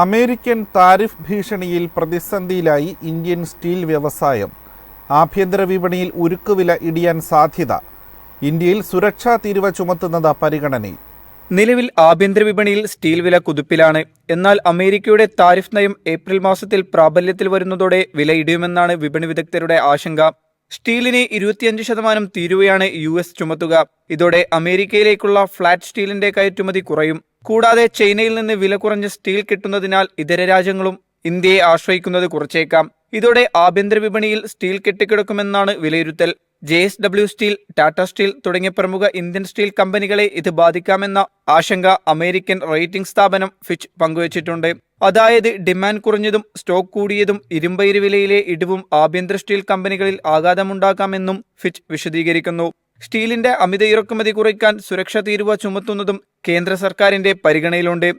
American tariff ഭീഷണിയിൽ പ്രതിസന്ധിയിലായി Indian steel വ്യവസായം. ആഭ്യന്തര വിപണിയിൽ ഉരുക്കുവില ഇടിയാൻ സാധ്യത. ഇന്ത്യയിൽ സുരക്ഷാ തീരുവ ചുമത്തുന്നത് പരിഗണനയിൽ. നിലവിൽ ആഭ്യന്തര വിപണിയിൽ സ്റ്റീൽ വില കുതിപ്പിലാണ്. എന്നാൽ അമേരിക്കയുടെ താരിഫ് നയം ഏപ്രിൽ മാസത്തിൽ പ്രാബല്യത്തിൽ വരുന്നതോടെ വില ഇടിയുമെന്നാണ് വിപണി വിദഗ്ധരുടെ ആശങ്ക. സ്റ്റീലിന് 25% തീരുവയാണ് US ചുമത്തുക. ഇതോടെ അമേരിക്കയിലേക്കുള്ള ഫ്ലാറ്റ് സ്റ്റീലിന്റെ കയറ്റുമതി കുറയും. കൂടാതെ ചൈനയിൽ നിന്ന് വില കുറഞ്ഞ സ്റ്റീൽ കിട്ടുന്നതിനാൽ ഇതര രാജ്യങ്ങളും ഇന്ത്യയെ ആശ്രയിക്കുന്നത് കുറച്ചേക്കാം. ഇതോടെ ആഭ്യന്തര വിപണിയിൽ സ്റ്റീൽ കെട്ടിക്കിടക്കുമെന്നാണ് വിലയിരുത്തൽ. JSW സ്റ്റീൽ, ടാറ്റ സ്റ്റീൽ തുടങ്ങിയ പ്രമുഖ ഇന്ത്യൻ സ്റ്റീൽ കമ്പനികളെ ഇത് ബാധിക്കാമെന്ന ആശങ്ക അമേരിക്കൻ റേറ്റിംഗ് സ്ഥാപനം ഫിച്ച് പങ്കുവച്ചിട്ടുണ്ട്. അതായത് ഡിമാൻഡ് കുറഞ്ഞതും സ്റ്റോക്ക് കൂടിയതും ഇരുമ്പയിര് വിലയിലെ ഇടിവും ആഭ്യന്തര സ്റ്റീൽ കമ്പനികളിൽ ആഘാതമുണ്ടാക്കാമെന്നും ഫിച്ച് വിശദീകരിക്കുന്നു. സ്റ്റീലിന്റെ അമിത ഇറക്കുമതി കുറയ്ക്കാൻ സുരക്ഷാ തീരുവ ചുമത്തുന്നതും കേന്ദ്ര സർക്കാരിന്റെ പരിഗണനയിലുണ്ട്.